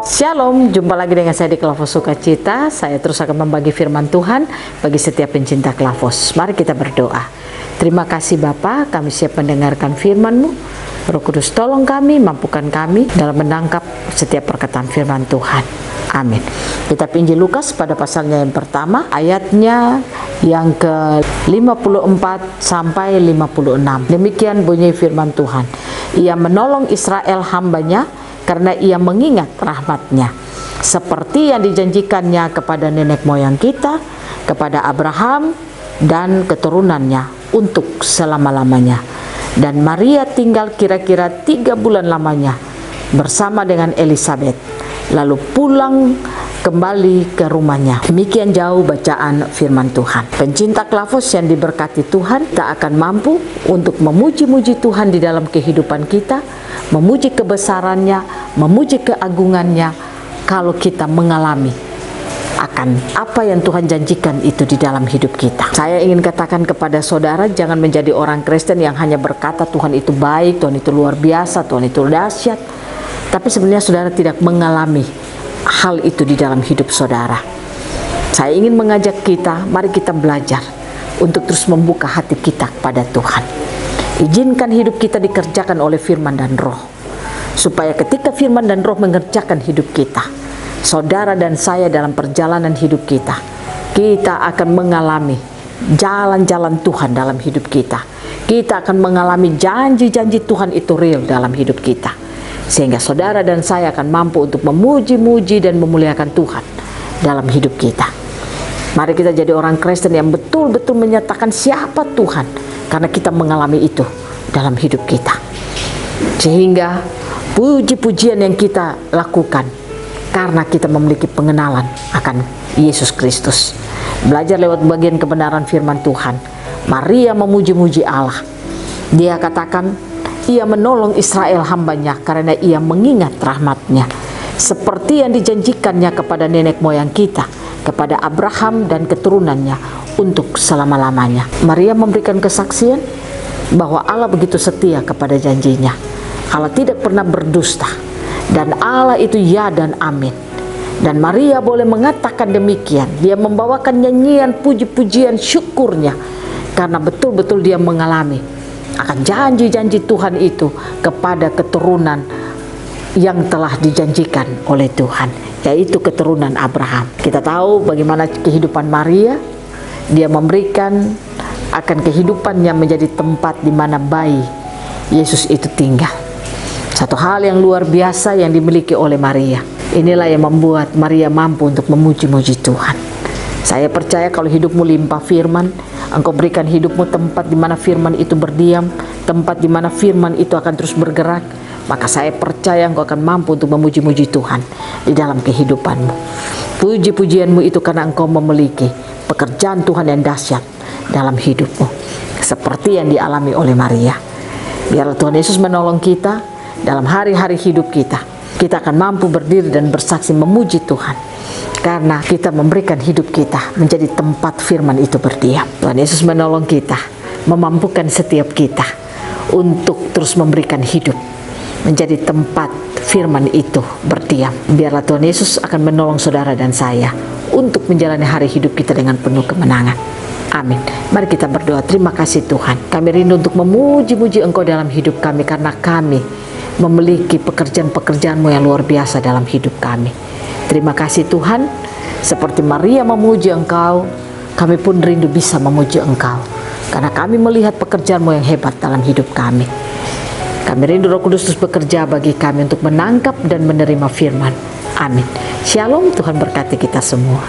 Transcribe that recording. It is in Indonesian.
Shalom, jumpa lagi dengan saya di Klavos Sukacita. Saya terus akan membagi firman Tuhan bagi setiap pencinta Klavos. Mari kita berdoa. Terima kasih Bapa, kami siap mendengarkan firman-Mu. Roh Kudus tolong kami, mampukan kami dalam menangkap setiap perkataan firman Tuhan. Amin. Kita Injil Lukas pada pasalnya yang pertama, ayatnya yang ke-54 sampai 56. Demikian bunyi firman Tuhan. Ia menolong Israel hambanya karena ia mengingat rahmat-Nya, seperti yang dijanjikannya kepada nenek moyang kita, kepada Abraham dan keturunannya untuk selama-lamanya. Dan Maria tinggal kira-kira 3 bulan lamanya bersama dengan Elisabet, lalu pulang kembali ke rumahnya. Demikian jauh bacaan firman Tuhan. Pencinta Klavos yang diberkati Tuhan, tak akan mampu untuk memuji-muji Tuhan di dalam kehidupan kita, memuji kebesarannya, memuji keagungannya, kalau kita mengalami akan apa yang Tuhan janjikan itu di dalam hidup kita. Saya ingin katakan kepada saudara, jangan menjadi orang Kristen yang hanya berkata Tuhan itu baik, Tuhan itu luar biasa, Tuhan itu dahsyat, tapi sebenarnya saudara tidak mengalami hal itu di dalam hidup saudara. Saya ingin mengajak kita, mari kita belajar untuk terus membuka hati kita kepada Tuhan. Izinkan hidup kita dikerjakan oleh firman dan roh, supaya ketika firman dan roh mengerjakan hidup kita, saudara dan saya dalam perjalanan hidup kita, kita akan mengalami jalan-jalan Tuhan dalam hidup kita. Kita akan mengalami janji-janji Tuhan itu real dalam hidup kita, sehingga saudara dan saya akan mampu untuk memuji-muji dan memuliakan Tuhan dalam hidup kita. Mari kita jadi orang Kristen yang betul-betul menyatakan siapa Tuhan, karena kita mengalami itu dalam hidup kita. Sehingga puji-pujian yang kita lakukan karena kita memiliki pengenalan akan Yesus Kristus. Belajar lewat bagian kebenaran firman Tuhan. Maria memuji-muji Allah. Dia katakan, ia menolong Israel hambanya karena ia mengingat rahmat-Nya, seperti yang dijanjikannya kepada nenek moyang kita, kepada Abraham dan keturunannya untuk selama-lamanya. Maria memberikan kesaksian bahwa Allah begitu setia kepada janjinya. Allah tidak pernah berdusta, dan Allah itu ya dan amin. Dan Maria boleh mengatakan demikian. Dia membawakan nyanyian puji-pujian syukurnya karena betul-betul dia mengalami akan janji-janji Tuhan itu kepada keturunan yang telah dijanjikan oleh Tuhan, yaitu keturunan Abraham. Kita tahu bagaimana kehidupan Maria. Dia memberikan akan kehidupannya menjadi tempat di mana bayi Yesus itu tinggal. Satu hal yang luar biasa yang dimiliki oleh Maria. Inilah yang membuat Maria mampu untuk memuji-muji Tuhan. Saya percaya kalau hidupmu limpah firman, engkau berikan hidupmu tempat di mana firman itu berdiam, tempat di mana firman itu akan terus bergerak, maka saya percaya engkau akan mampu untuk memuji-muji Tuhan di dalam kehidupanmu. Puji-pujianmu itu karena engkau memiliki pekerjaan Tuhan yang dahsyat dalam hidupmu, seperti yang dialami oleh Maria. Biarlah Tuhan Yesus menolong kita dalam hari-hari hidup kita. Kita akan mampu berdiri dan bersaksi memuji Tuhan, karena kita memberikan hidup kita menjadi tempat firman itu berdiam. Tuhan Yesus menolong kita, memampukan setiap kita untuk terus memberikan hidup menjadi tempat firman itu berdiam. Biarlah Tuhan Yesus akan menolong saudara dan saya untuk menjalani hari hidup kita dengan penuh kemenangan. Amin. Mari kita berdoa. Terima kasih Tuhan, kami rindu untuk memuji-muji Engkau dalam hidup kami, karena kami memiliki pekerjaan-pekerjaan-Mu yang luar biasa dalam hidup kami. Terima kasih Tuhan, seperti Maria memuji Engkau, kami pun rindu bisa memuji Engkau, karena kami melihat pekerjaan-Mu yang hebat dalam hidup kami. Kami rindu Roh Kudus terus bekerja bagi kami untuk menangkap dan menerima firman. Amin. Shalom, Tuhan berkati kita semua.